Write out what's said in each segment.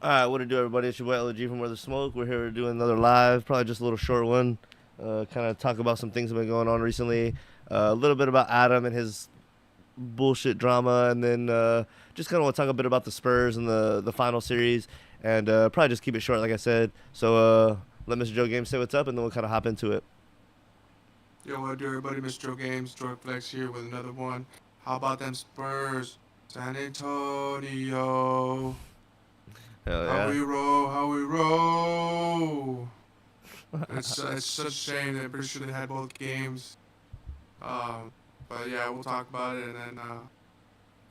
All right, what to do, everybody? It's your boy LG from Where the Smoke. We're here to do another live, probably just a little short one. Kind of talk about some things that have been going on recently. A little bit about Adam and his bullshit drama, and then just kind of want to talk a bit about the Spurs and the final series, and probably just keep it short, like I said. So let Mr. Joe Games say what's up, and then we'll kind of hop into it. Yo, what do everybody? Mr. Joe Games, Joy Flex here with another one. How about them Spurs? San Antonio. Hell How yeah. we roll, how we roll. It's such a shame that I'm pretty sure they had both games. But yeah, we'll talk about it. And then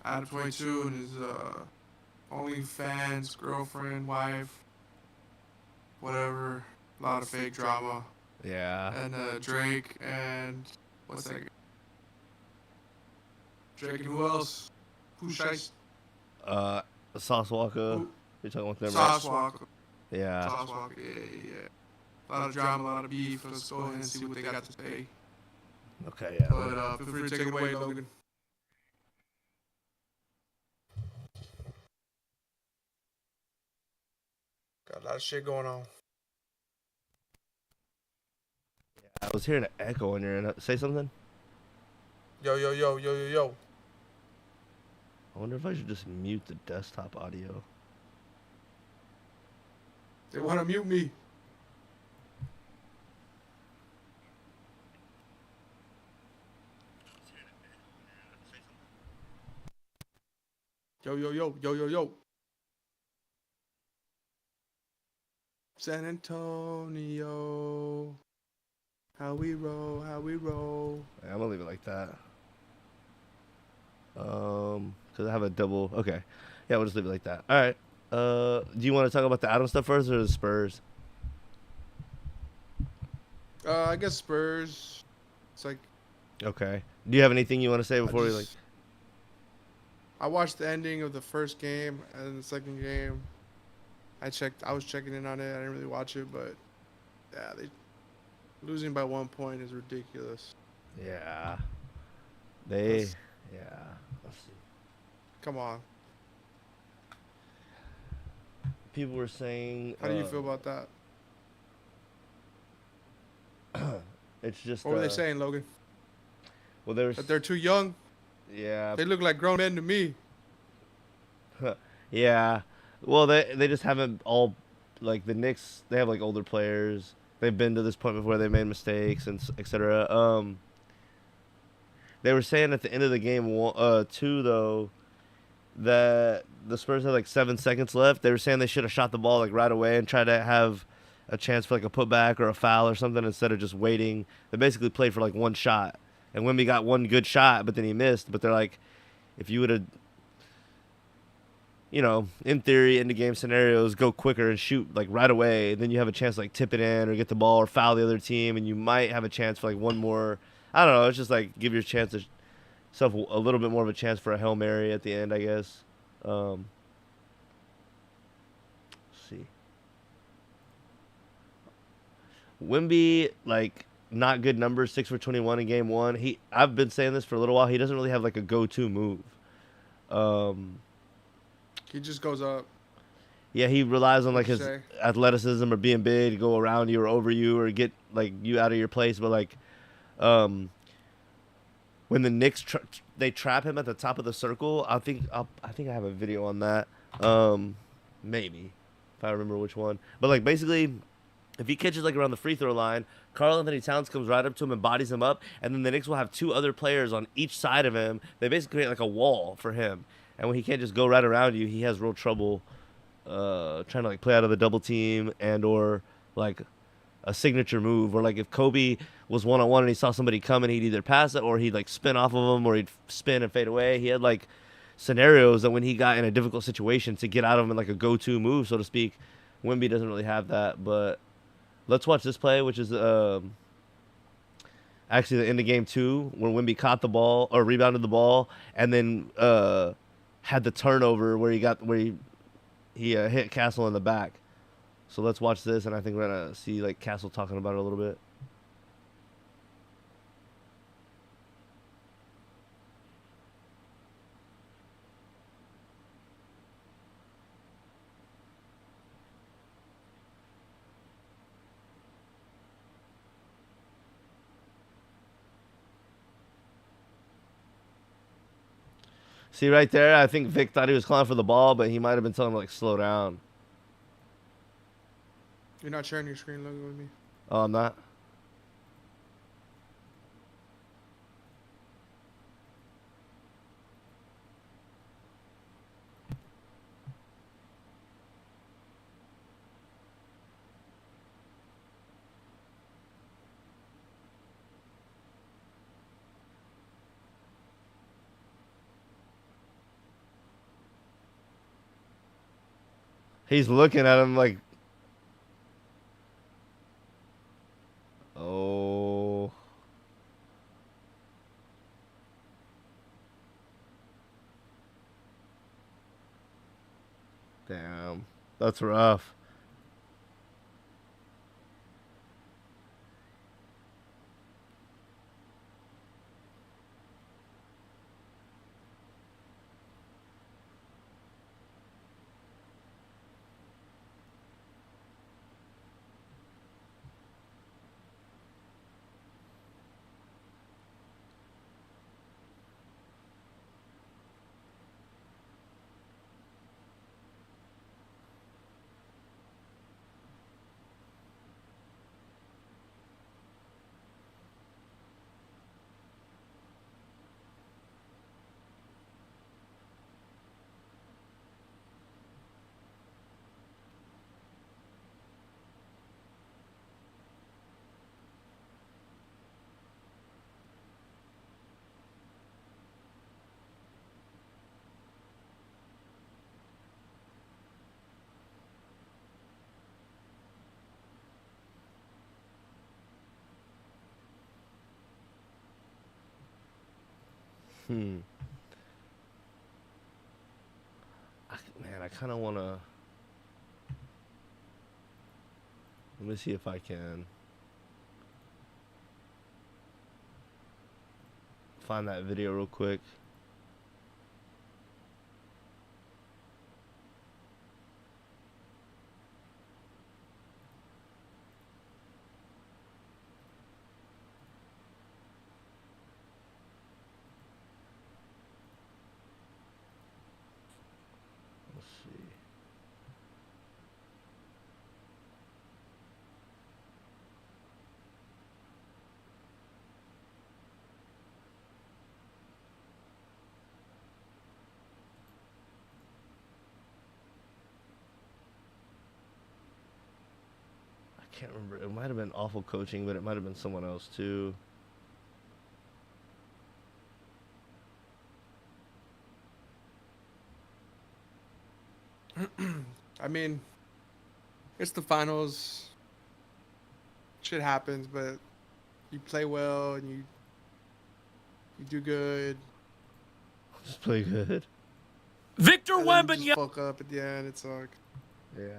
Adam 22 and his OnlyFans girlfriend, wife, whatever. A lot of fake drama. Yeah. And Drake and what's that? Drake and who else? Who Shice? Uh, Sauce Walker. Who? You're talking about them, right? Sauce Walker. Yeah. Sauce Walker, yeah. A lot of drama, a lot of beef. Let's go ahead and see what they got to say. Okay, yeah. But feel free to take it away, Logan. Got a lot of shit going on. I was hearing an echo in your end. Say something? Yo, yo, yo, yo, yo, yo. I wonder if I should just mute the desktop audio. They want to mute me. Yo, yo, yo, yo, yo, yo. San Antonio. How we roll, how we roll. Yeah, I'm gonna leave it like that. Cause I have a double. Okay, yeah, we'll just leave it like that. All right. Do you want to talk about the Adam stuff first or the Spurs? I guess Spurs. It's like Okay. Do you have anything you want to say I before we like? just I watched the ending of the first game and the second game. I was checking in on it. I didn't really watch it, but yeah, they losing by 1 point is ridiculous. Yeah. They. That's Yeah. Let's see. come on. People were saying. How do you feel about that? It's just. What were they saying, Logan? Well, there's. That they're too young? Yeah. They look like grown men to me. Yeah. Well, they just haven't all like the Knicks. They have like older players. They've been to this point before. They made mistakes and etc. They were saying at the end of the game two though that the Spurs had like 7 seconds left. They were saying they should have shot the ball like right away and tried to have a chance for like a putback or a foul or something instead of just waiting. They basically played for like one shot, and Wemby got one good shot, but then he missed. But they're like, if you would have, in theory, in the game scenarios, go quicker and shoot like right away, then you have a chance to like tip it in or get the ball or foul the other team, and you might have a chance for like one more. I don't know. It's just like give your chance to yourself a little bit more of a chance for a Hail Mary at the end, I guess. Let's see. Wimby, like, not good numbers, 6 for 21 in game one. I've been saying this for a little while. He doesn't really have like a go-to move. Um, He just goes up. yeah, he relies on What like you his say? athleticism or being big to go around you or over you or get like you out of your place. But like, um, when the Knicks they trap him at the top of the circle, I think I have a video on that. Maybe if I remember which one. But like basically, if he catches like around the free throw line, Carl Anthony Towns comes right up to him and bodies him up, and then the Knicks will have two other players on each side of him. They basically create like a wall for him, and when he can't just go right around you, he has real trouble trying to like play out of the double team and or like a signature move. Or like if Kobe was 1-on-1 and he saw somebody coming, he'd either pass it or he'd like spin off of him or he'd spin and fade away. He had like scenarios that when he got in a difficult situation to get out of him in like a go-to move, so to speak. Wimby doesn't really have that, but let's watch this play, which is actually the end of game two, where Wimby caught the ball or rebounded the ball, and then had the turnover where he hit Castle in the back. So let's watch this, and I think we're gonna see like Castle talking about it a little bit. See right there, I think Vic thought he was calling for the ball, but he might have been telling him like slow down. You're not sharing your screen logo with me. Oh, I'm not. He's looking at him like, oh. Damn. That's rough. Hmm. Man, I kind of want to. Let me see if I can find that video real quick. Let's see. I can't remember. It might have been awful coaching, but it might have been someone else too. I mean, it's the finals. Shit happens, but you play well and you do good. Just play good. Victor And then you Wembanyama. just fuck up at the end. It's like, Yeah.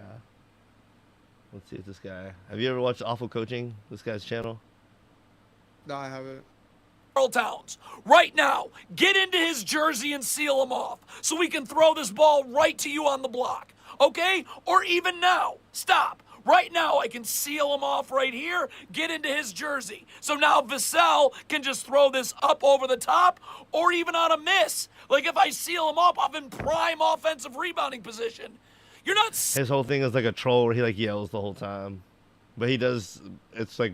Let's see if this guy. Have you ever watched Awful Coaching? This guy's channel. no, I haven't. Karl Towns, right now, get into his jersey and seal him off so we can throw this ball right to you on the block, okay? Or even now, stop. Right now, I can seal him off right here, get into his jersey. So now Vassell can just throw this up over the top or even on a miss. Like if I seal him off in prime offensive rebounding position. You're not His whole thing is like a troll where he like yells the whole time, but he does. It's like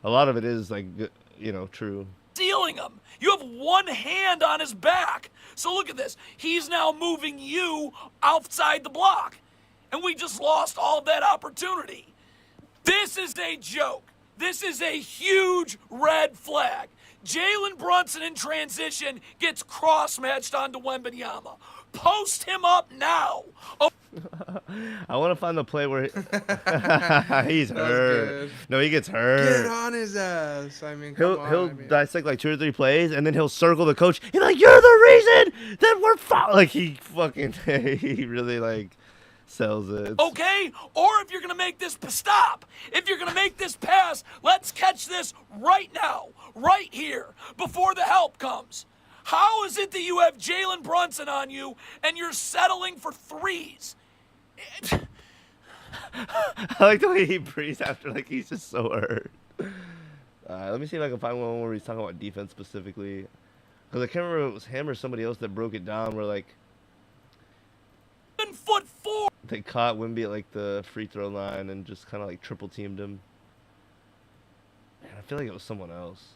a lot of it is like true. stealing him. You have one hand on his back. So look at this. He's now moving you outside the block. And we just lost all of that opportunity. This is a joke. This is a huge red flag. Jalen Brunson in transition gets cross-matched onto Wembanyama. Post him up now. Oh, I want to find the play where he's hurt. Good. No, he gets Get hurt. on his ass. I mean, come He'll on. he'll I mean, dissect like 2 or 3 plays, and then he'll circle the coach. He's like, "You're the reason that we're like he fucking he really like sells it. okay? Or if you're going to make this stop, if you're going to make this pass, let's catch this right now, right here, before the help comes. How is it that you have Jalen Brunson on you and you're settling for threes? I like the way he breathes after like he's just so hurt. Let me see if I can find one where he's talking about defense specifically. Because I can't remember if it was him or somebody else that broke it down where, like, 7'4". they caught Wemby at, like, the free throw line and just kind of, like, triple teamed him. Man, I feel like it was someone else.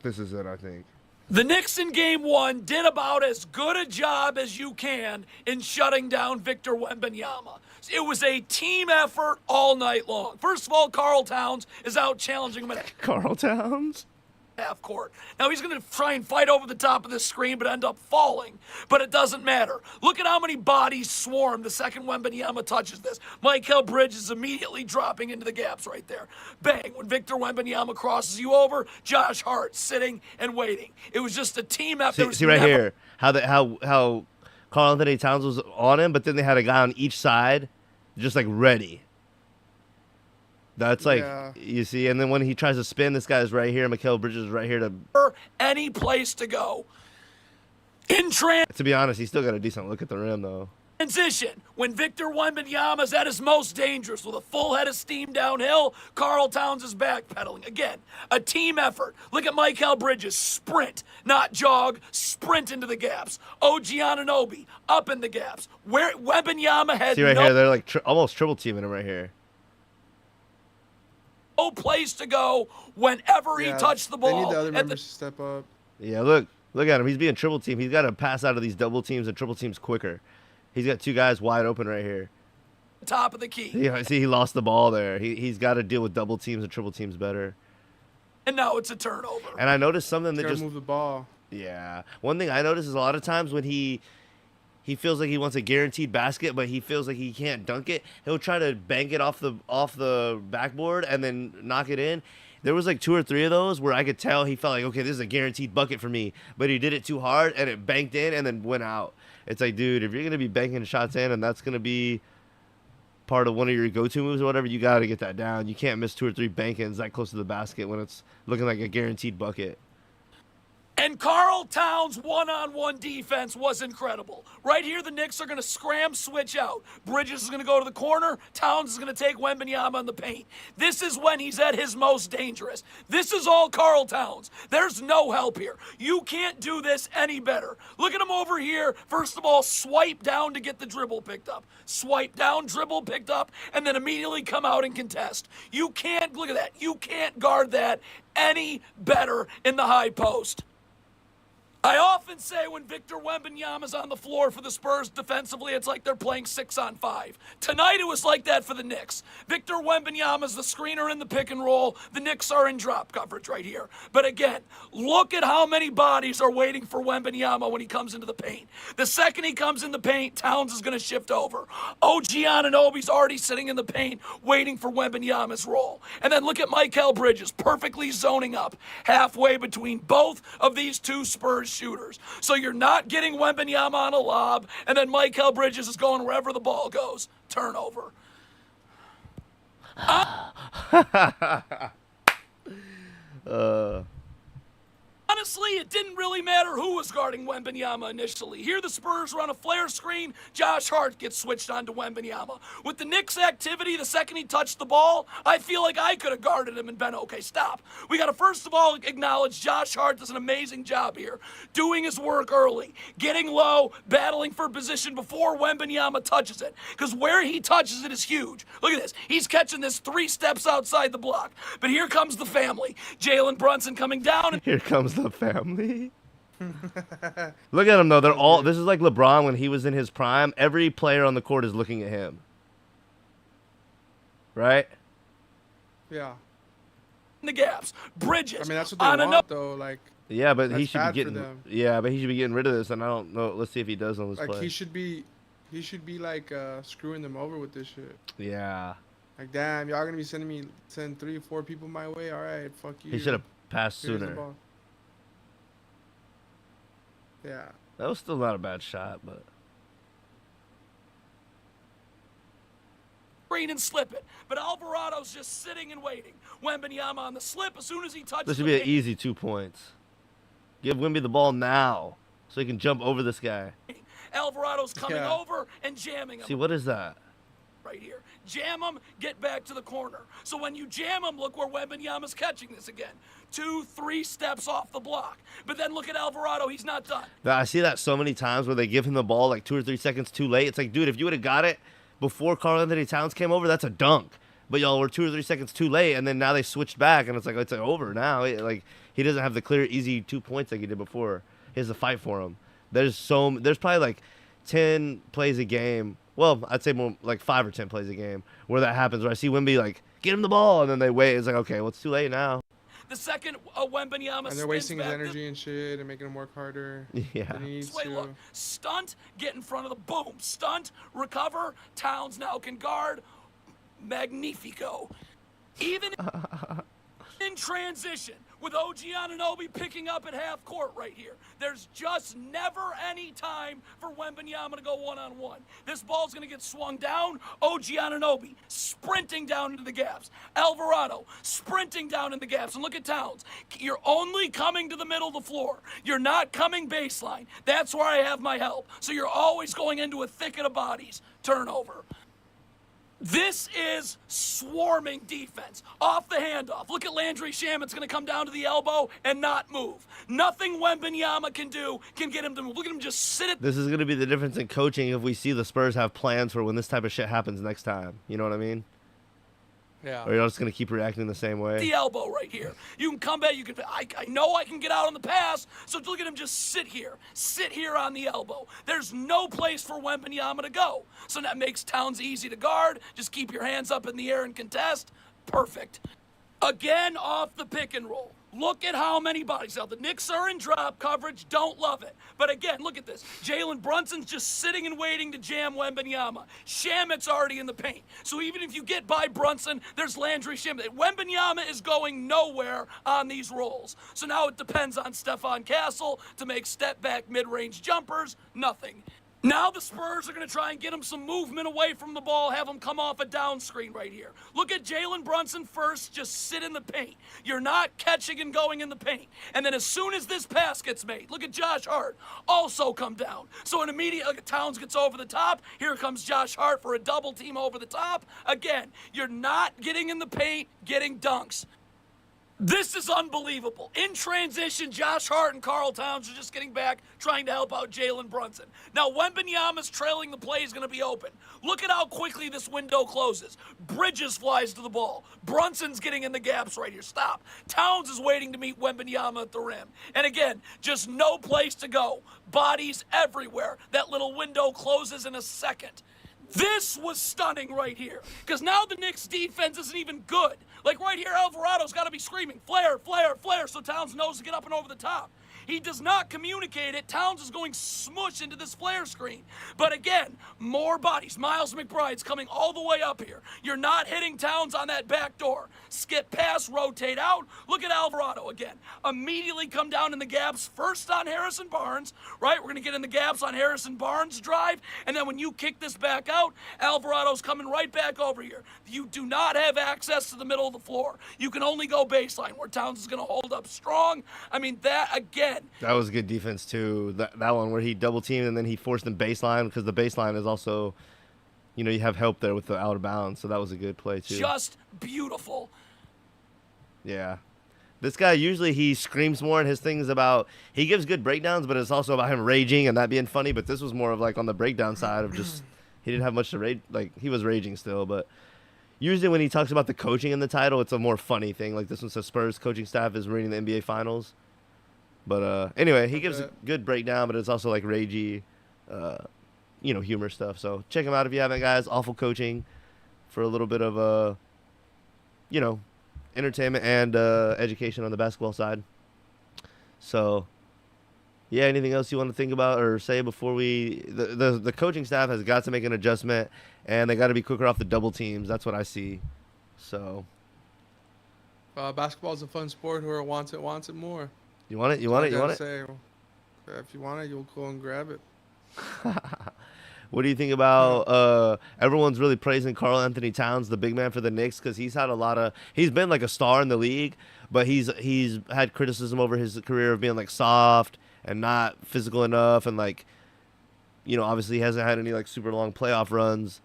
This is it, I think. The Knicks in Game 1 did about as good a job as you can in shutting down Victor Wembanyama. It was a team effort all night long. First of all, Karl Towns is out challenging him at Karl Towns? half court. Now he's going to try and fight over the top of this screen, but end up falling. But it doesn't matter. Look at how many bodies swarm the second Wembanyama touches this. Mikal Bridges immediately dropping into the gaps right there. Bang! When Victor Wembanyama crosses you over, Josh Hart sitting and waiting. It was just a team effort. See right here how Karl Anthony Towns was on him, but then they had a guy on each side, just like ready. That's like, Yeah. you see, and then when he tries to spin, this guy's right here. Mikal Bridges is right here to. Any place to go. In To be honest, he's still got a decent look at the rim, though. transition, when Victor Wembanyama's at his most dangerous with a full head of steam downhill, Karl Towns is backpedaling. Again, a team effort. Look at Mikal Bridges, sprint, not jog, sprint into the gaps. OG Anunoby, up in the gaps. Where Wembanyama had See right no here, they're like almost triple teaming him right here. place to go whenever he touched the They need ball. the other at members to step up. Yeah, look at him. He's being triple teamed. He's got to pass out of these double teams and triple teams quicker. He's got two guys wide open right here. the top of the key. Yeah, see, he lost the ball there. He's got to deal with double teams and triple teams better. And now it's a turnover. And I noticed something that Gotta just move the ball. yeah. One thing I noticed is a lot of times when he feels like he wants a guaranteed basket, but he feels like he can't dunk it, he'll try to bank it off the backboard and then knock it in. There was like 2 or 3 of those where I could tell he felt like, okay, this is a guaranteed bucket for me, but he did it too hard and it banked in and then went out. It's like, dude, if you're gonna be banking shots in and that's gonna be part of one of your go-to moves or whatever, you got to get that down. You can't miss 2 or 3 bank-ins that close to the basket when it's looking like a guaranteed bucket. And Karl Towns' one-on-one defense was incredible. Right here, the Knicks are going to scram switch out. Bridges is going to go to the corner. Towns is going to take Wembanyama in the paint. This is when he's at his most dangerous. This is all Karl Towns. There's no help here. You can't do this any better. Look at him over here. First of all, swipe down to get the dribble picked up. Swipe down, dribble picked up, and then immediately come out and contest. You can't, look at that. You can't guard that any better in the high post. I often say when Victor Wembanyama's on the floor for the Spurs defensively, it's like they're playing 6-on-5. Tonight it was like that for the Knicks. Victor Wembanyama's the screener in the pick and roll. The Knicks are in drop coverage right here. But again, look at how many bodies are waiting for Wembanyama when he comes into the paint. The second he comes in the paint, Towns is going to shift over. OG Anunoby's already sitting in the paint waiting for Wembanyama's roll. And then look at Mikal Bridges perfectly zoning up halfway between both of these two Spurs shooters. So you're not getting Wembanyama on a lob, and then Mikal Bridges is going wherever the ball goes. Turnover. Honestly, it didn't really matter who was guarding Wembanyama initially. Here the Spurs run a flare screen. Josh Hart gets switched on to Wembanyama. With the Knicks' activity, the second he touched the ball, I feel like I could have guarded him and been okay. Stop. We got to first of all acknowledge Josh Hart does an amazing job here, doing his work early, getting low, battling for position before Wembanyama touches it. Because where he touches it is huge. Look at this. He's catching this 3 steps outside the block. But here comes the family. Jalen Brunson coming down. And Here comes the family. Look at him though. They're all. This is like LeBron when he was in his prime. Every player on the court is looking at him. Right? Yeah. the gaps. Bridges. I mean, that's what they want, though. Like, yeah, but he that's should bad be for getting. them. Yeah, but he should be getting rid of this, and I don't know. Let's see if he does on this like play. he should be like screwing them over with this shit. Yeah. Like, damn, y'all gonna be sending 3 or 4 people my way? All right, fuck you. He should have passed Here's the sooner. ball. Yeah. That was still not a bad shot, but. Screen and slip it. But Alvarado's just sitting and waiting. Wembanyama on the slip. As soon as he touches This should the be an paint, easy 2 points. Give Wemby the ball now so he can jump over this guy. Alvarado's coming Yeah. over and jamming him. See, what is that? Right here. Jam him, get back to the corner. So when you jam him, look where Wembanyama's catching this again. 2-3 steps off the block. But then look at Alvarado, he's not done. I see that so many times where they give him the ball like 2 or 3 seconds too late. It's like, dude, if you would have got it before Karl Anthony Towns came over, that's a dunk. But y'all were 2 or 3 seconds too late, and then now they switched back, and it's like it's over now. Like he doesn't have the clear, easy 2 points like he did before. He has to fight for him. There's probably like 10 plays a game. Well, I'd say more like 5 or 10 plays a game where that happens, where I see Wemby like, get him the ball, and then they wait. It's like, okay, well, it's too late now. The second Wembanyama And they're wasting his energy and shit and making him work harder. Yeah. Than he needs Wait, to. look. Stunt, get in front of the boom. Stunt, recover. Towns now can guard. Magnifico. Even in transition, with OG Anunoby picking up at half court right here, there's just never any time for Wembanyama to go one-on-one. This ball's going to get swung down. OG Anunoby sprinting down into the gaps. Alvarado sprinting down in the gaps. And look at Towns. You're only coming to the middle of the floor. You're not coming baseline. That's where I have my help. So you're always going into a thicket of bodies. Turnover. This is swarming defense. Off the handoff. Look at Landry Shamit's going to come down to the elbow and not move. Nothing Wembanyama can do can get him to move. Look at him just sit at This is going to be the difference in coaching if we see the Spurs have plans for when this type of shit happens next time. You know what I mean? Yeah. Or you're just going to keep reacting the same way. the elbow right here. You can come back. You can. I know I can get out on the pass. So look at him just sit here on the elbow. There's no place for Wembanyama to go. So that makes Towns easy to guard. Just keep your hands up in the air and contest. Perfect. Again off the pick and roll. Look at how many bodies. Now, the Knicks are in drop coverage. Don't love it. But again, look at this. Jalen Brunson's just sitting and waiting to jam Wembanyama. Shamit's already in the paint. So even if you get by Brunson, there's Landry Shamit. Wembanyama is going nowhere on these rolls. So now it depends on Stephon Castle to make step-back mid-range jumpers. Nothing. Now the Spurs are going to try and get him some movement away from the ball, have him come off a down screen right here. Look at Jalen Brunson first, just sit in the paint. You're not catching and going in the paint. And then as soon as this pass gets made, look at Josh Hart, also come down. So an immediate, Towns gets over the top. Here comes Josh Hart for a double team over the top. Again, you're not getting in the paint, getting dunks. This is unbelievable. In transition, Josh Hart and Karl Towns are just getting back, trying to help out Jalen Brunson. Now, Wembanyama's trailing the play is going to be open. Look at how quickly this window closes. Bridges flies to the ball. Brunson's getting in the gaps right here. Stop. Towns is waiting to meet Wembanyama at the rim. And again, just no place to go. Bodies everywhere. That little window closes in a second. This was stunning right here. Because now the Knicks' defense isn't even good. Like right here, Alvarado's got to be screaming, flare, flare, flare, so Towns knows to get up and over the top. He does not communicate it. Towns is going smush into this flare screen. But again, more bodies. Miles McBride's coming all the way up here. You're not hitting Towns on that back door. Skip pass, rotate out. Look at Alvarado again. Immediately come down in the gaps, first on Harrison Barnes, right? We're going to get in the gaps on Harrison Barnes' drive. And then when you kick this back out, Alvarado's coming right back over here. You do not have access to the middle of the floor. You can only go baseline where Towns is going to hold up strong. I mean, that again. That was good defense, too. That one where he double-teamed and then he forced them baseline because the baseline is also, you have help there with the out of bounds. So that was a good play, too. Just beautiful. Yeah. This guy, usually he screams more, and his thing is about, he gives good breakdowns, but it's also about him raging and that being funny. But this was more of like on the breakdown side of just, he didn't have much to rage. Like, he was raging still, but usually when he talks about the coaching in the title, it's a more funny thing. Like this one says Spurs coaching staff is reading the NBA Finals. But anyway, he gives a good breakdown, but it's also like ragey, humor stuff. So check him out if you haven't, guys. Awful coaching for a little bit of, entertainment and education on the basketball side. So, yeah, anything else you want to think about or say before the coaching staff has got to make an adjustment, and they got to be quicker off the double teams. That's what I see. So. Basketball is a fun sport. Whoever wants it more. You want it? You want it? You want it? Say, if you want it, you'll go and grab it. What do you think about everyone's really praising Karl Anthony Towns, the big man for the Knicks, because he's been like a star in the league, but he's had criticism over his career of being like soft and not physical enough, and like obviously he hasn't had any like super long playoff runs,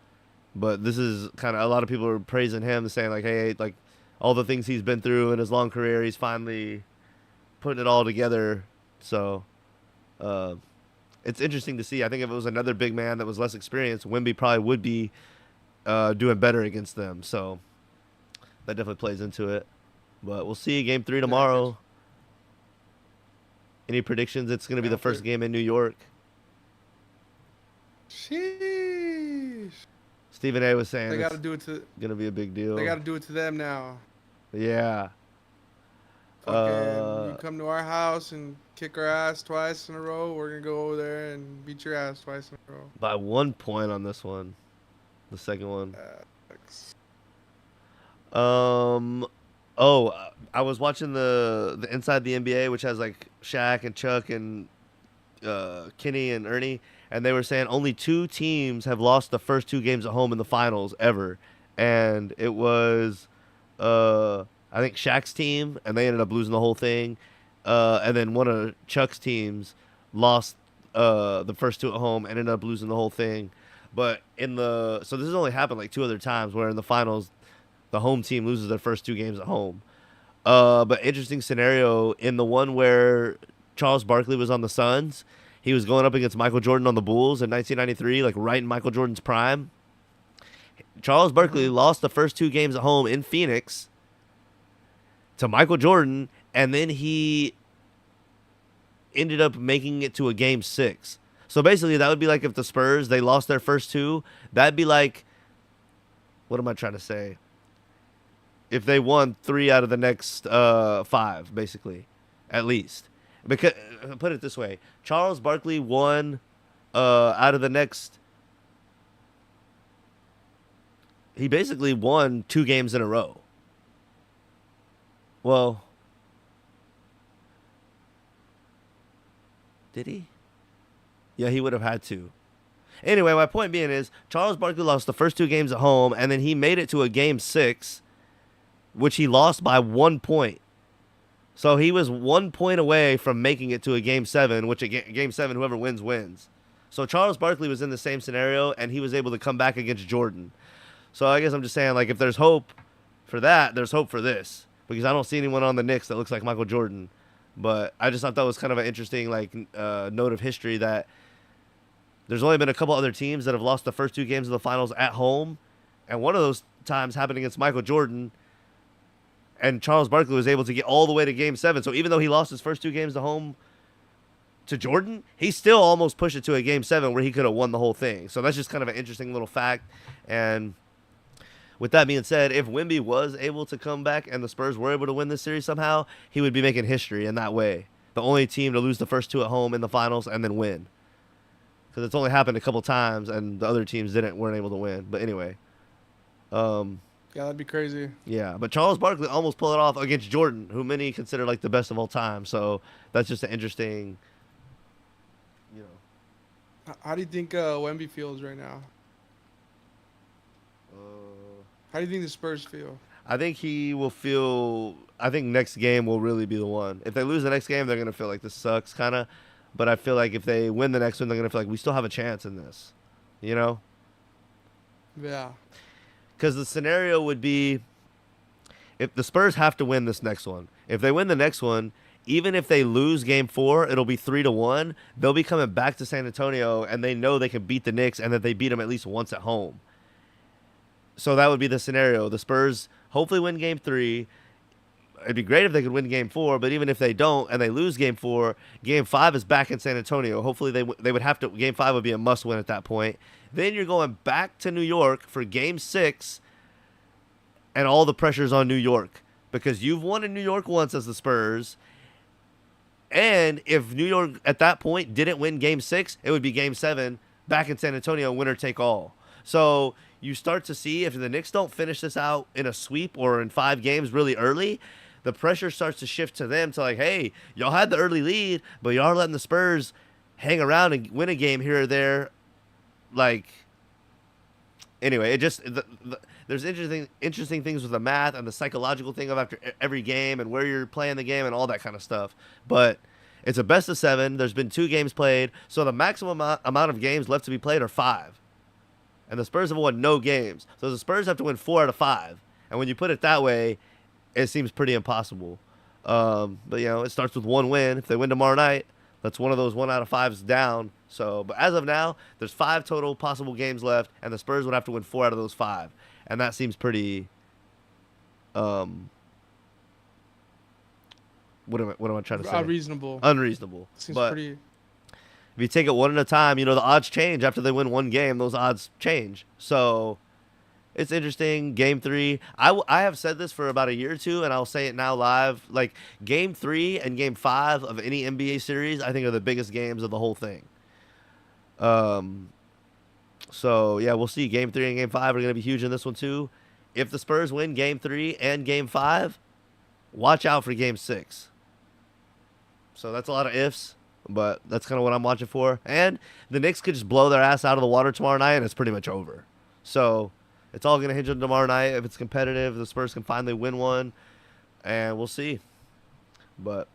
but this is kind of a lot of people are praising him, saying like, hey, like all the things he's been through in his long career, he's finally putting it all together. So it's interesting to see. I think if it was another big man that was less experienced, Wemby probably would be doing better against them. So that definitely plays into it. But we'll see Game 3 tomorrow. Any predictions? It's going to be the first game in New York. Sheesh. Stephen A was saying They got to it's do it to. going to be a big deal. They got to do it to them now. Yeah. Fucking, you come to our house and kick our ass twice in a row. We're gonna go over there and beat your ass twice in a row. By 1 point on this one. The second one. I was watching the Inside the NBA, which has like Shaq and Chuck and Kenny and Ernie, and they were saying only 2 teams have lost the first 2 games at home in the finals ever, and it was I think Shaq's team, and they ended up losing the whole thing, and then one of Chuck's teams lost the first 2 at home and ended up losing the whole thing. But so this has only happened like 2 other times where in the finals the home team loses their first 2 games at home. But interesting scenario in the one where Charles Barkley was on the Suns. He was going up against Michael Jordan on the Bulls in 1993, like right in Michael Jordan's prime. Charles Barkley lost the first 2 games at home in Phoenix to Michael Jordan, and then he ended up making it to a Game 6. So basically, that would be like if the Spurs, they lost their first 2, that'd be like, what am I trying to say? If they won 3 out of the next 5, basically, at least. Because put it this way, Charles Barkley won out of the next. He basically won 2 games in a row. Well, did he? Yeah, he would have had to. Anyway, my point being is Charles Barkley lost the first 2 games at home, and then he made it to a Game 6, which he lost by 1 point. So he was 1 point away from making it to a Game 7, which Game 7, whoever wins, wins. So Charles Barkley was in the same scenario, and he was able to come back against Jordan. So I guess I'm just saying, like, if there's hope for that, there's hope for this. Because I don't see anyone on the Knicks that looks like Michael Jordan. But I just thought that was kind of an interesting, like, note of history that there's only been a couple other teams that have lost the first 2 games of the finals at home. And one of those times happened against Michael Jordan. And Charles Barkley was able to get all the way to Game 7. So even though he lost his first 2 games at home to Jordan, he still almost pushed it to a Game 7 where he could have won the whole thing. So that's just kind of an interesting little fact. And with that being said, if Wemby was able to come back and the Spurs were able to win this series somehow, he would be making history in that way. The only team to lose the first 2 at home in the finals and then win. Because it's only happened a couple times and the other teams weren't able to win. But anyway. Yeah, that'd be crazy. Yeah, but Charles Barkley almost pulled it off against Jordan, who many consider like the best of all time. So that's just an interesting, How do you think Wemby feels right now? How do you think the Spurs feel? I think he will feel. I think next game will really be the one. If they lose the next game, they're gonna feel like this sucks, kind of. But I feel like if they win the next one, they're gonna feel like we still have a chance in this. Yeah. Because the scenario would be, if the Spurs have to win this next one. If they win the next one, even if they lose Game 4, it'll be 3-1. They'll be coming back to San Antonio, and they know they can beat the Knicks, and that they beat them at least once at home. So that would be the scenario. The Spurs hopefully win Game 3. It'd be great if they could win Game 4, but even if they don't and they lose Game 4, Game 5 is back in San Antonio. Hopefully they would have to. Game 5 would be a must-win at that point. Then you're going back to New York for Game 6, and all the pressure's on New York because you've won in New York once as the Spurs. And if New York at that point didn't win Game 6, it would be Game 7 back in San Antonio, winner take all. So you start to see if the Knicks don't finish this out in a sweep or in 5 games really early, the pressure starts to shift to them to like, hey, y'all had the early lead, but y'all are letting the Spurs hang around and win a game here or there. Like, anyway, it just there's interesting things with the math and the psychological thing of after every game and where you're playing the game and all that kind of stuff. But It's a best of 7. There's been 2 games played, so the maximum amount of games left to be played are 5. And the Spurs have won no games, so the Spurs have to win 4 out of 5. And when you put it that way, it seems pretty impossible. But it starts with 1 win. If they win tomorrow night, that's one of those 1 out of 5s down. So, but as of now, there's 5 total possible games left, and the Spurs would have to win 4 out of those 5, and that seems pretty. What am I trying to say? Unreasonable. Unreasonable. Seems but pretty. if you take it one at a time, the odds change after they win 1 game. Those odds change. So it's interesting. Game 3. I have said this for about a year or 2, and I'll say it now live. Like, Game 3 and Game 5 of any NBA series, I think are the biggest games of the whole thing. So, yeah, we'll see. Game 3 and Game 5 are going to be huge in this one, too. If the Spurs win Game 3 and Game 5, watch out for Game 6. So that's a lot of ifs, but that's kind of what I'm watching for. And the Knicks could just blow their ass out of the water tomorrow night, and it's pretty much over. So it's all going to hinge on tomorrow night. If it's competitive, the Spurs can finally win one, and we'll see. But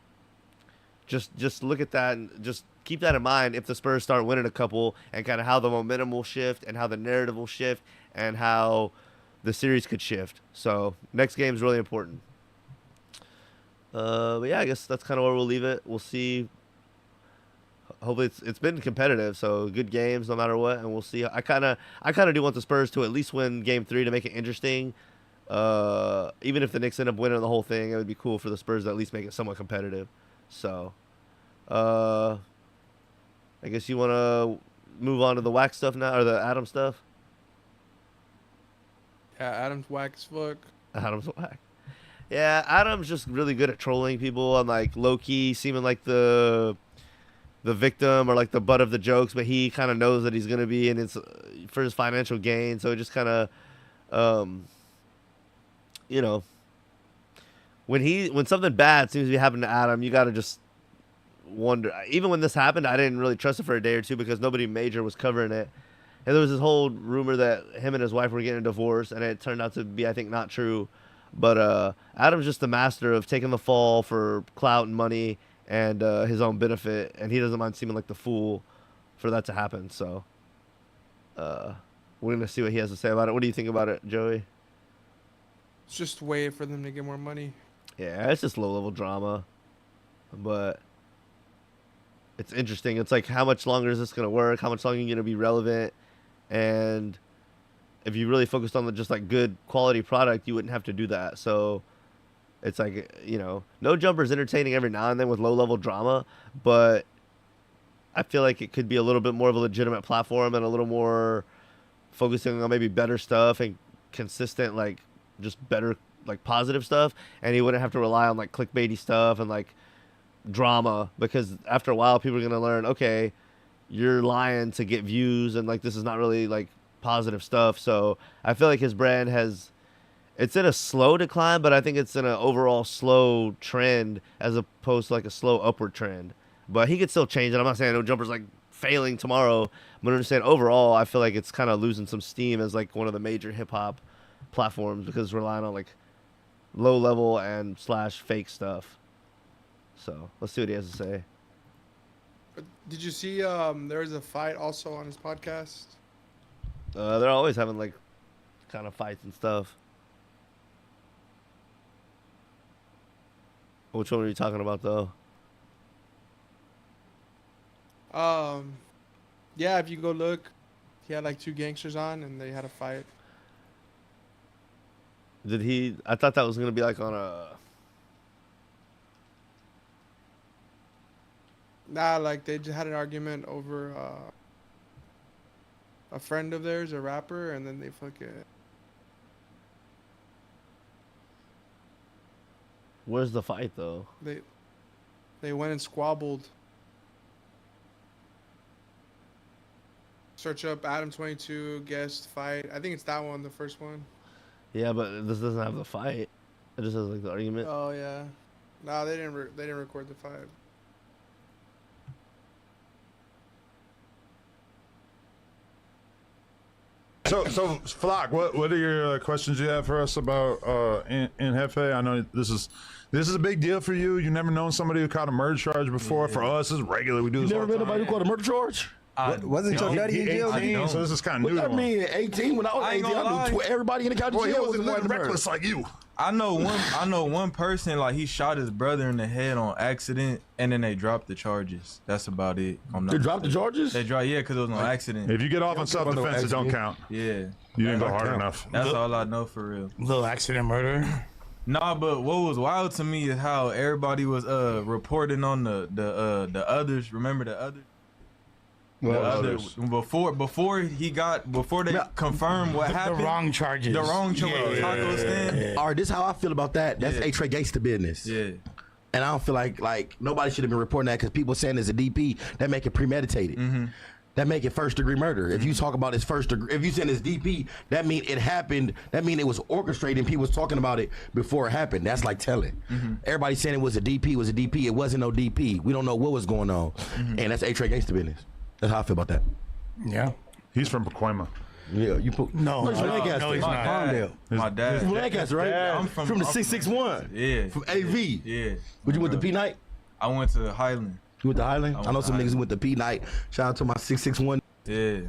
just look at that and just keep that in mind if the Spurs start winning a couple, and kind of how the momentum will shift and how the narrative will shift and how the series could shift. So next game is really important. But yeah, I guess that's kind of where we'll leave it. We'll see. Hopefully it's been competitive, so good games no matter what, and we'll see. I kind of do want the Spurs to at least win Game 3 to make it interesting. Even if the Knicks end up winning the whole thing, it would be cool for the Spurs to at least make it somewhat competitive. So, I guess you want to move on to the whack stuff now, or the Adam stuff. Yeah, Adam's whack as fuck. Adam's whack. Yeah, Adam's just really good at trolling people and like low key seeming like the victim or like the butt of the jokes, but he kind of knows that he's gonna be, and it's for his financial gain. So it just kind of, when something bad seems to be happening to Adam, you gotta just wonder. Even when this happened, I didn't really trust it for a day or two because nobody major was covering it. And there was this whole rumor that him and his wife were getting a divorce, and it turned out to be, I think, not true. But Adam's just the master of taking the fall for clout and money and his own benefit, and he doesn't mind seeming like the fool for that to happen. So we're going to see what he has to say about it. What do you think about it, Joey? It's just a way for them to get more money. Yeah, it's just low-level drama. But it's interesting. It's like, how much longer is this going to work? How much longer are you going to be relevant? And if you really focused on just like good quality product, you wouldn't have to do that. So it's like, No Jumper is entertaining every now and then with low-level drama, but I feel like it could be a little bit more of a legitimate platform and a little more focusing on maybe better stuff and consistent, like just better, like positive stuff. And he wouldn't have to rely on like clickbaity stuff and like drama, because after a while people are going to learn, okay, you're lying to get views, and like this is not really like positive stuff. So I feel like his brand it's in a slow decline, but I think it's in an overall slow trend as opposed to like a slow upward trend. But he could still change it. I'm not saying No Jumper's like failing tomorrow, but I'm just saying overall I feel like it's kind of losing some steam as like one of the major hip hop platforms because it's relying on like low level and / fake stuff. So let's see what he has to say. But did you see there was a fight also on his podcast? They're always having like kind of fights and stuff. Which one are you talking about though? Yeah, if you go look, he had like 2 gangsters on and they had a fight. Did he? I thought that was gonna be like on a. Nah, like they just had an argument over a friend of theirs, a rapper, and then they fucking. Where's the fight though? They went and squabbled. Search up Adam 22 guest fight. I think it's that one, the first one. Yeah, but this doesn't have the fight. It just has like the argument. Oh yeah. Nah, they didn't record the fight. So Flock, what are your questions you have for us about in Hefe? I know this is a big deal for you. You never known somebody who caught a murder charge before. For us, it's regular. We do this. You never all the met time. nobody who caught a murder charge? Wasn't your daddy in jail? 18, so this is kind of What new. that to him. mean? 18? When I was 18, I knew everybody in the county Boy, he jail was wasn't involved in living murder. reckless like you. I know one person, like, he shot his brother in the head on accident, and then they dropped the charges. That's about it. They dropped the charges? They dropped, yeah, because it was no accident. If you get off on self-defense, it don't count. Yeah. You didn't go hard enough. That's all I know for real. Little accident murder. Nah, but what was wild to me is how everybody was reporting on the others. Remember the others? Before they confirmed what happened. The wrong charges. The wrong charges. Taco stand. All right, this is how I feel about that. That's Yeah. A-Trey gangster business. Yeah. And I don't feel like nobody should have been reporting that because people saying it's a DP, that make it premeditated. That make it first degree murder. If you talk about it's first degree, if you saying it's DP, that mean it happened. That mean it was orchestrated and people was talking about it before it happened. That's like telling. Everybody saying it was a DP, it was a DP. It wasn't no DP. We don't know what was going on. And that's A-Trey gangster business. That's how I feel about that. Yeah. He's from Pacoima. Yeah, you put No, he's from Lancaster. no, he's My not. dad. My dad. From Lancaster, right? dad. I'm from the 661. Yeah. From AV. Yeah. Would you went to P Night? I went to Highland. You went to Highland? I know some niggas who went to P Night. Shout out to my 661. Yeah.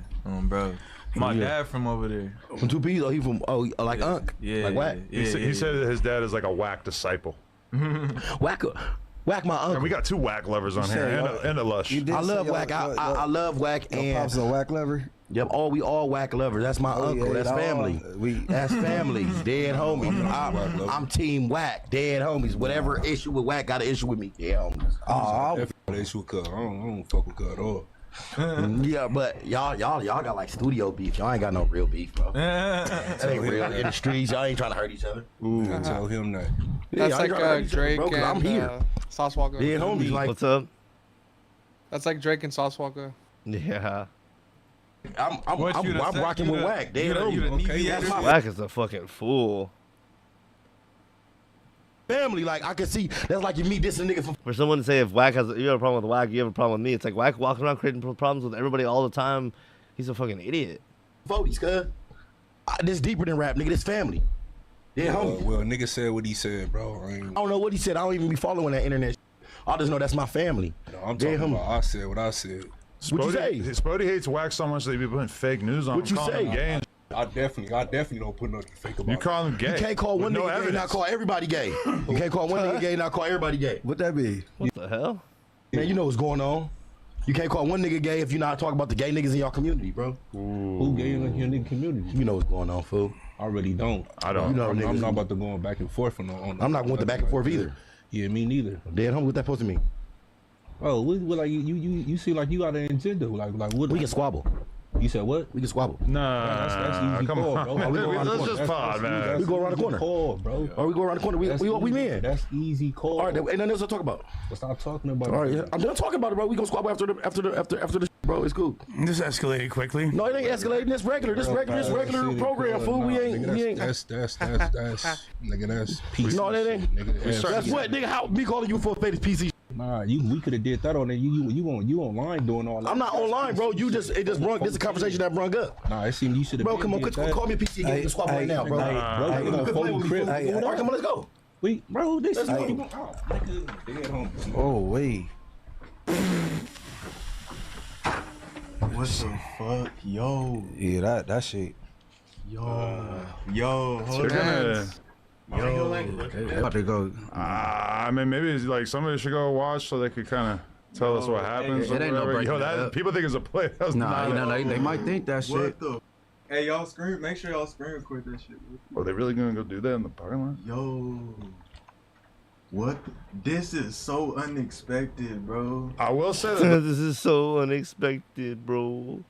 Bro. My Yeah. dad from over there. From 2P's? Oh, he from like Unc? Yeah. Like Whack? Yeah, He said that his dad is like a whack disciple. Whack my uncle. And we got two whack lovers on here and a lush. I love Whack. I love Whack and Pops a whack lover. yep. We all Whack lovers. That's my uncle. yeah, That's all- family. That's family. Dead homies. Whack I'm team Whack. Dead homies. Whatever issue with Whack got an issue with me. Dead homies. That issue with Cuz. I don't fuck with Cuz at all. Yeah, but y'all got like studio beef. Y'all ain't got no real beef, bro. That ain't real. In the streets, y'all ain't trying to hurt each other. I tell him that. That's y'all ain't trying to hurt like each other, Drake bro, 'cause I'm and here. Sauce Walker. Dead homies, like What's up? That's like Drake and Sauce Walker. Yeah. I'm What, you the rocking you with the- Whack. you Dead the- you the homies. deviator? my Whack is a fucking fool. family. Like I can see that's like you meet this nigga from For someone to say if Whack has, you have a problem with Whack, you have a problem with me. It's like Whack walking around creating problems with everybody all the time. He's a fucking idiot. 40s, cuz. This deeper than rap, nigga. This family. Dead homies. Well, nigga said what he said, bro. I don't know what he said. I don't even be following that internet. I just know that's my family. I'm Dead talking homies. about I said what I said. What you say? Spody hates Whack so much that he be putting fake news on What him, you calling say? him gay. And I definitely don't put nothing fake about you it. call him gay. You can't call one with nigga no gay and not evidence. call everybody gay. You can't call one nigga gay and not call everybody gay. What that be? What the hell? Man, you know what's going on. You can't call one nigga gay if you're not talking about the gay niggas in your community, bro. Who gay in your nigga community? You know what's going on, fool. I really don't. I don't. You know I'm niggas. not about to go back and forth on. I'm not going to back and forth either. Yeah, me neither. Dead homie, what that supposed to mean? Oh, what like you see like you got an agenda like what? We can squabble. You said what? We can squabble. Nah, That's easy come call, on. bro. we go around the Let's corner. just pod, man. We go around the corner. Call, bro. Or we go around the corner. We men. That's easy call. All right, ain't nothing else to talk about. Stop talking about. All right, it. yeah. I'm done talking about it, bro. We gonna squabble after the bro. It's cool. This escalated quickly. No, it ain't escalating. This regular program, fool. We ain't. That's nigga. That's PC. No, that ain't. Nigga, That's what, nigga. How me calling you for a fake PC? Nah, we could have did that on there. You online doing all that. I'm not online, bro. This is a conversation that brung up. Nah, it seemed you should have. Bro, come on, call me a PC again. Let's squabble right now, bro. Bro, Hey, you gonna quit phone playing with me, crib. fool. All right, come on, let's go. Wait, bro, this is Let's what go. you going out. Oh, wait. What the fuck? Yo. Yeah, that shit. Yo, They're hold gonna. About to go. I mean, maybe it's like somebody should go watch so they could kind of tell us what happens. it ain't no or whatever. breaking Yo, it that up. people think it's a play. That was not They might think that shit. What the? Hey, y'all screen. Make sure y'all screen record that shit. Are they really gonna go do that in the parking lot? Yo. What? This is so unexpected, bro. I will say that This is so unexpected, bro.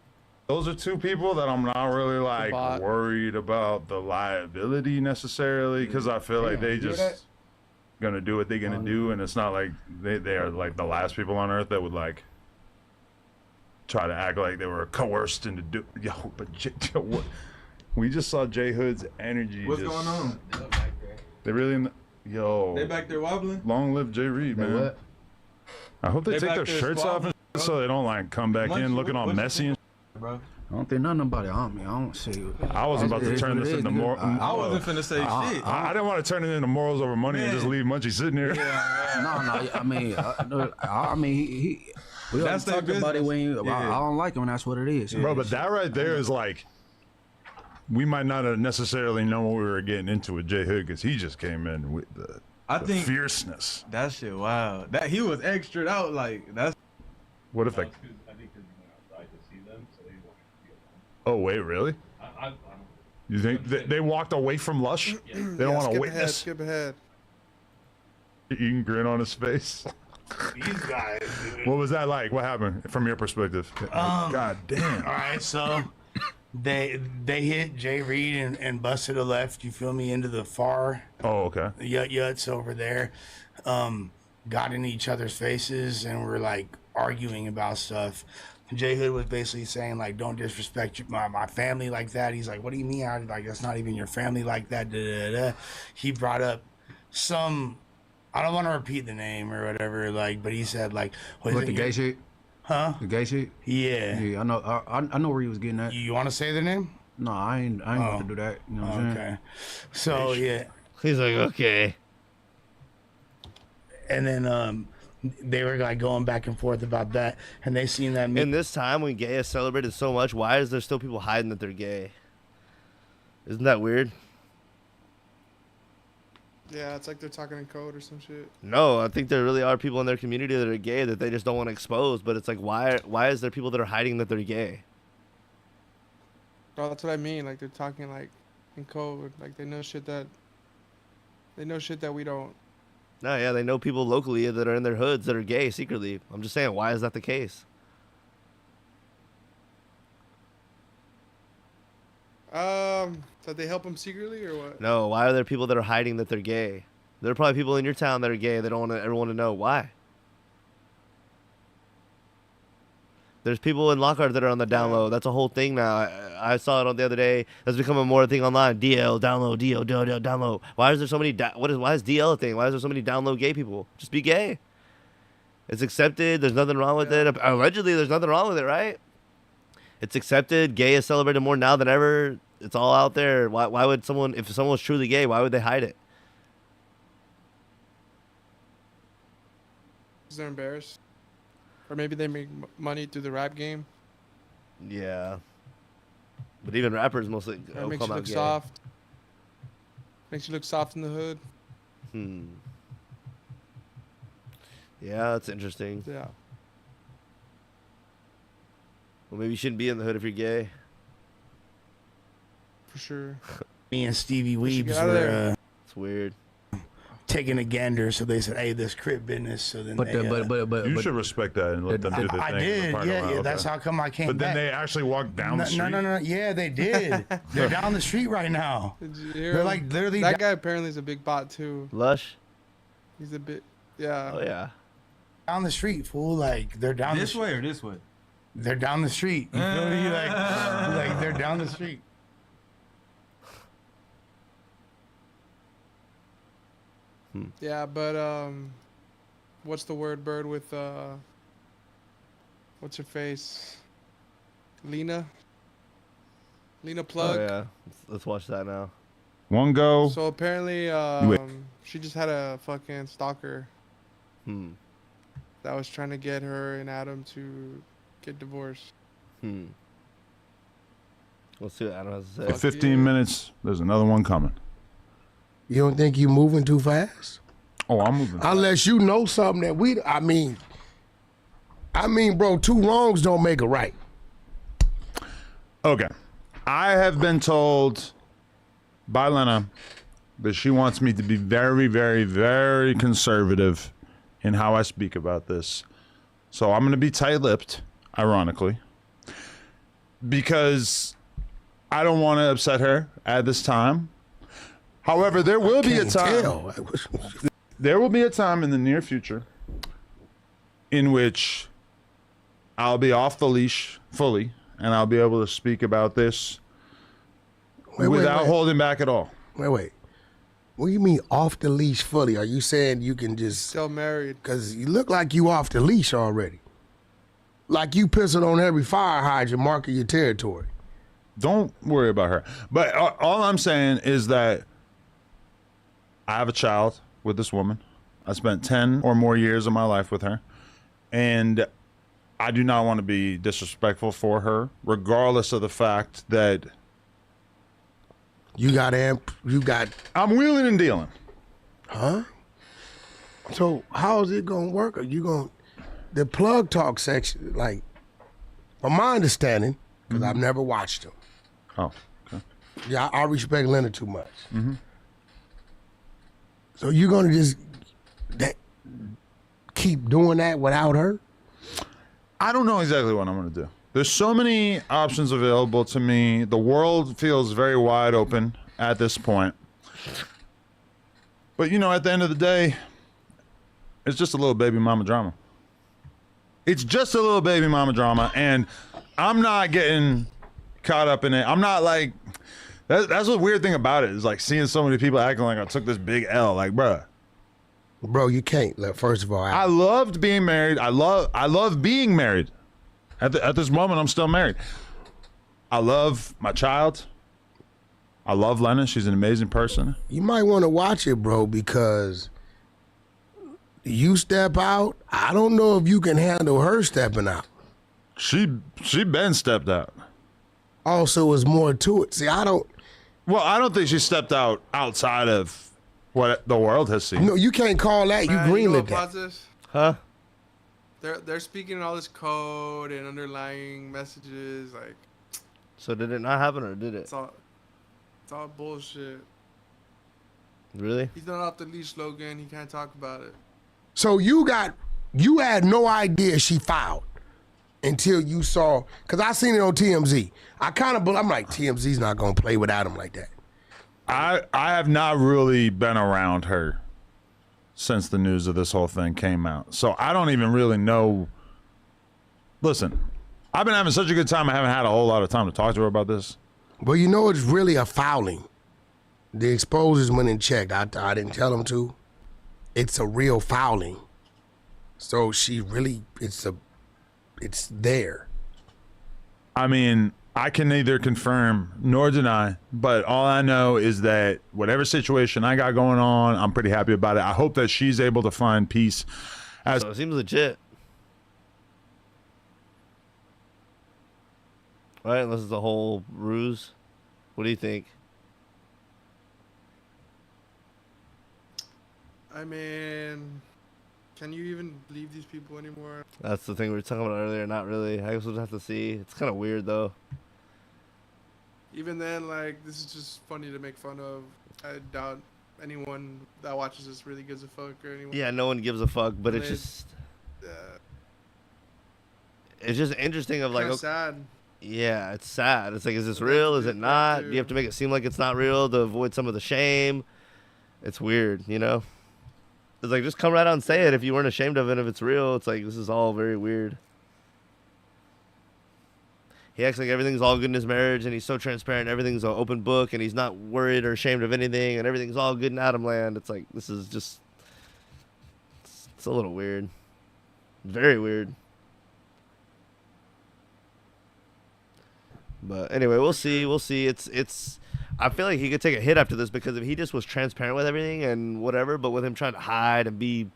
those are two people that I'm not really like bot. worried about the liability necessarily because I feel like they just gonna do what they're gonna do, and it's not like they are like the last people on earth that would like try to act like they were coerced into do. Yo, but yo, what? We just saw J Hood's energy. What's just, going on? They really, yo. They back there wobbling? Long live Jay Reed, man. what? I hope they They take back their there shirts off squabbling, and so they don't like come back in looking all messy and bro. I don't think nothing about it. I don't see. I wasn't about to turn this into more. I wasn't finna say shit. I didn't want to turn it into morals over money and just leave Munchie sitting here. No. I mean, he we already That's their talked about it when business. I don't like him. And that's what it is. Bro, but that right there is like, we might not have necessarily known what we were getting into with J Hood because he just came in with the fierceness. That shit, wow. That he was extra out like that's. What if like? Oh wait, really? You think they walked away from Lush? They don't want to witness. Skip ahead. You can grin on his face. These guys, dude. What was that like? What happened from your perspective? God damn. All right, so they hit Jay Reed and busted a left. You feel me into the far. Oh, okay. Yuts over there. Got in each other's faces and were like arguing about stuff. J Hood was basically saying like, don't disrespect my family like that. He's like, what do you mean? Like, that's not even your family like that. Da, da, da. He brought up some, I don't want to repeat the name or whatever, like, but he said like, What the gay shit? Huh? The gay shit? Yeah. Yeah, I know. I know where he was getting at. You want to say the name? No, I ain't about to do that. You know what I'm saying? Okay. So yeah. He's like, okay. And then they were like going back and forth about that, and they seen that. In this time when gay is celebrated so much, why is there still people hiding that they're gay? Isn't that weird? Yeah, it's like they're talking in code or some shit. No, I think there really are people in their community that are gay that they just don't want to expose. But it's like, why is there people that are hiding that they're gay? Bro, that's what I mean. Like they're talking like in code. Like they know shit that we don't. No, yeah, they know people locally that are in their hoods that are gay secretly. I'm just saying, why is that the case? That they help them secretly or what? No, why are there people that are hiding that they're gay? There are probably people in your town that are gay. They don't want everyone to know. Why? There's people in Lockhart that are on the down low. That's a whole thing now. I saw it on the other day. That's become a more thing online. DL, down low, DL, down low. Why is there so many? Why is DL a thing? Why is there so many down low gay people? Just be gay. It's accepted. There's nothing wrong with it. Allegedly, there's nothing wrong with it, right? It's accepted. Gay is celebrated more now than ever. It's all out there. Why would someone, if someone was truly gay, why would they hide it? Because they're embarrassed. Or maybe they make money through the rap game. Yeah. But even rappers mostly Or makes come you out look gay. soft. Makes you look soft in the hood. Yeah, that's interesting. Yeah. Well, maybe you shouldn't be in the hood if you're gay. For sure. Me and Stevie get Weebs out of there. were It's weird. taking a gander, so they said, "Hey, this crib business." So then, But You should respect that and let them do their I thing. did, Part of yeah, it. yeah. Okay. That's how come I came But then back. they actually walked down the street. No, yeah, they did. They're down the street right now. Did you hear They're him? like literally That guy apparently is a big bot too. Lush? He's a bit. Yeah. Oh, yeah. down the street, fool. Like they're down This the way or this way? They're down the street. You feel me? Like they're down the street. Yeah, but what's the word, Bird, with what's her face? Lena Plug. Oh, yeah. Let's watch that now. One go. So apparently, Wait. she just had a fucking stalker Hmm. that was trying to get her and Adam to get divorced. Let's see what Adam has to For say. 15 minutes, there's another one coming. You don't think you moving too fast? Oh, I'm moving. Unless you know something that we, I mean, bro, two wrongs don't make a right. Okay. I have been told by Lena that she wants me to be very, very, very conservative in how I speak about this. So I'm going to be tight-lipped, ironically, because I don't want to upset her at this time. However, there will be a time. There will be a time in the near future in which I'll be off the leash fully, and I'll be able to speak about this without holding back at all. Wait. What do you mean off the leash fully? Are you saying you can just Still married. Because you look like you off the leash already. like you pissing on every fire hydrant marking your territory. Don't worry about her. But all I'm saying is that I have a child with this woman. I spent 10 or more years of my life with her. And I do not want to be disrespectful for her, regardless of the fact that you got. I'm wheeling and dealing. Huh? So how is it gonna work? Are you gonna the plug talk section? Like, from my understanding, because I've never watched them. Oh, okay. Yeah, I respect Leonard too much. So you're gonna just keep doing that without her? I don't know exactly what I'm going to do. There's so many options available to me. The world feels very wide open at this point. But, you know, at the end of the day, it's just a little baby mama drama. It's just a little baby mama drama, and I'm not getting caught up in it. I'm not like... That's the weird thing about it, is like seeing so many people acting like I took this big L. Like, bruh. Bro, you can't. First of all, I loved being married. I love being married. At this moment, I'm still married. I love my child. I love Lena. She's an amazing person. You might want to watch it, bro, because you step out. I don't know if you can handle her stepping out. She been stepped out. Also, is more to it. See, I don't think she stepped out outside of what the world has seen. No, you can't call that. Man, you know greenlit what, that. Huh? They're speaking all this code and underlying messages. Like, so did it not happen or did it? It's all bullshit. Really? He's not off the leash, Logan. He can't talk about it. So you had no idea she filed until you saw, because I seen it on TMZ. I'm like, TMZ's not gonna play without him like that. I have not really been around her since the news of this whole thing came out. So I don't even really know. Listen, I've been having such a good time. I haven't had a whole lot of time to talk to her about this. Well, you know it's really a fouling. The exposures went and checked. I didn't tell them to. It's a real fouling. So she really, it's there. I mean, I can neither confirm nor deny, but all I know is that whatever situation I got going on, I'm pretty happy about it. I hope that she's able to find peace. So it seems legit. Right? Unless it's a whole ruse. What do you think? I mean, can you even believe these people anymore? That's the thing we were talking about earlier. Not really. I guess we'll have to see. It's kind of weird, though. Even then, like, this is just funny to make fun of. I doubt anyone that watches this really gives a fuck or anyone. Yeah, no one gives a fuck, but it's just... it's just interesting of like... Kinda sad. Yeah, it's sad. It's like, is this real? Is it not? Do you have to make it seem like it's not real to avoid some of the shame? It's weird, you know? It's like, just come right out and say it if you weren't ashamed of it. If it's real, it's like, this is all very weird. He acts like everything's all good in his marriage, and he's so transparent. Everything's an open book, and he's not worried or ashamed of anything, and everything's all good in Adam land. It's like, this is just... It's a little weird. Very weird. But anyway, we'll see. We'll see. It's. I feel like he could take a hit after this, because if he just was transparent with everything and whatever, but with him trying to hide and be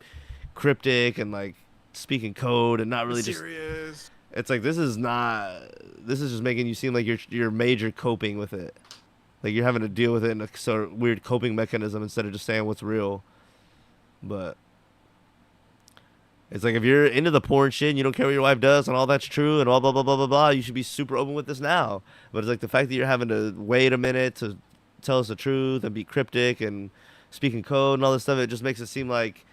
cryptic and like speaking code and not really serious. It's like, this is just making you seem like you're major coping with it. Like you're having to deal with it in a sort of weird coping mechanism instead of just saying what's real. But it's like, if you're into the porn shit and you don't care what your wife does and all that's true and blah, blah, blah, blah, blah, blah, you should be super open with this now. But it's like the fact that you're having to wait a minute to tell us the truth and be cryptic and speak in code and all this stuff, it just makes it seem like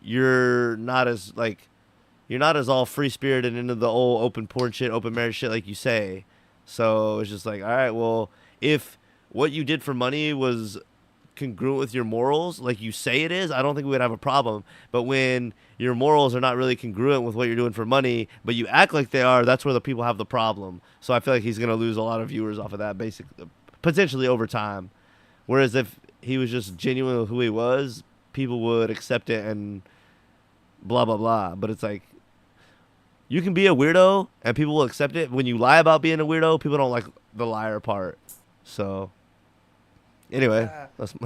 you're not as all free-spirited into the old open porn shit, open marriage shit like you say. So it's just like, all right, well, if what you did for money was congruent with your morals like you say it is, I don't think we would have a problem. But when your morals are not really congruent with what you're doing for money, but you act like they are, that's where the people have the problem. So I feel like he's going to lose a lot of viewers off of that, basically, potentially over time. Whereas if he was just genuine with who he was, people would accept it and blah, blah, blah. But it's like, You can be a weirdo and people will accept it. When you lie about being a weirdo, people don't like the liar part. So, anyway,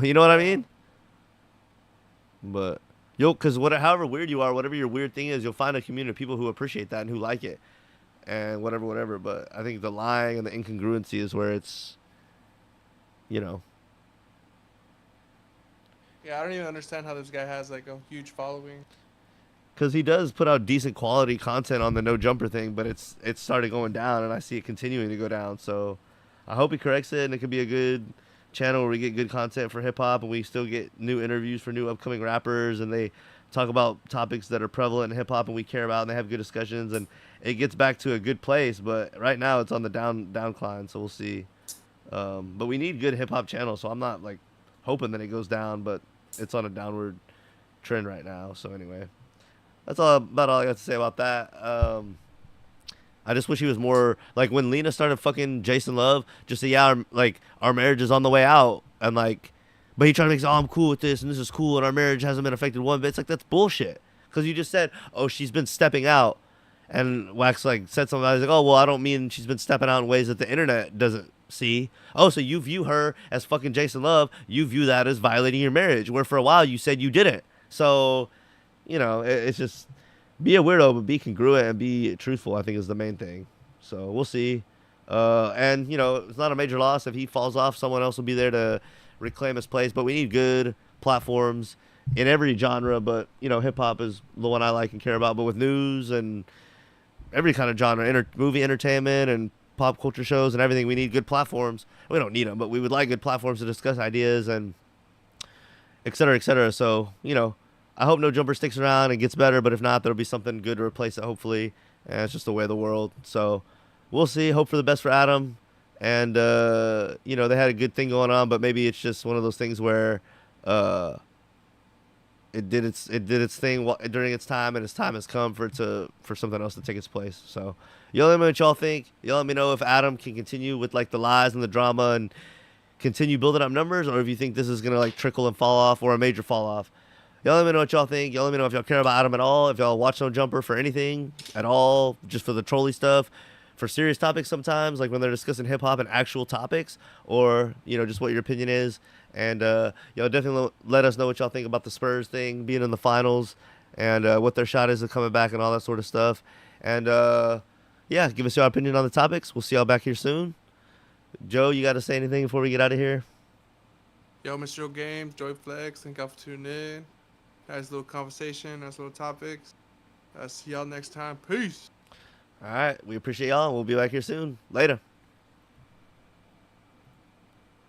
you know what I mean? But because however weird you are, whatever your weird thing is, you'll find a community of people who appreciate that and who like it, and whatever. But I think the lying and the incongruency is where it's, you know. Yeah, I don't even understand how this guy has like a huge following. Because he does put out decent quality content on the no jumper thing, but it's started going down, and I see it continuing to go down. So I hope he corrects it, and it could be a good channel where we get good content for hip hop, and we still get new interviews for new upcoming rappers, and they talk about topics that are prevalent in hip hop and we care about, and they have good discussions, and it gets back to a good place. But right now it's on the downcline, so we'll see. But we need good hip hop channels, so I'm not like hoping that it goes down, but it's on a downward trend right now. So anyway. That's about all I got to say about that. I just wish he was more like when Lena started fucking Jason Love. Just say, yeah, our marriage is on the way out, and like, but he tried to make, I'm cool with this, and this is cool, and our marriage hasn't been affected one bit. It's like that's bullshit. Because you just said, oh, she's been stepping out, and Wax like said something. I was like, oh, well, I don't mean she's been stepping out in ways that the internet doesn't see. Oh, so you view her as fucking Jason Love. You view that as violating your marriage, where for a while you said you didn't. So. You know, it's just be a weirdo, but be congruent and be truthful, I think is the main thing. So we'll see. And, you know, it's not a major loss. If he falls off, someone else will be there to reclaim his place. But we need good platforms in every genre. But, you know, hip-hop is the one I like and care about. But with news and every kind of genre, movie entertainment and pop culture shows and everything, we need good platforms. We don't need them, but we would like good platforms to discuss ideas and et cetera, et cetera. So, you know, I hope No Jumper sticks around and gets better, but if not, there'll be something good to replace it, hopefully. And it's just the way of the world. So we'll see. Hope for the best for Adam. And, you know, they had a good thing going on, but maybe it's just one of those things where it did its thing during its time, and its time has come for something else to take its place. So y'all let me know what y'all think. Y'all let me know if Adam can continue with, like, the lies and the drama and continue building up numbers, or if you think this is going to, like, trickle and fall off or a major fall off. Y'all let me know what y'all think. Y'all let me know if y'all care about Adam at all. If y'all watch No Jumper for anything at all, just for the trolley stuff, for serious topics sometimes, like when they're discussing hip hop and actual topics, or, you know, just what your opinion is. And y'all definitely let us know what y'all think about the Spurs thing, being in the finals, and what their shot is of coming back and all that sort of stuff. And yeah, give us your opinion on the topics. We'll see y'all back here soon. Joe, you got to say anything before we get out of here? Yo, Mr. Games, Joy Flex, thank y'all for tuning in. Nice little conversation, nice little topics. See y'all next time. Peace. All right. We appreciate y'all. We'll be back here soon. Later.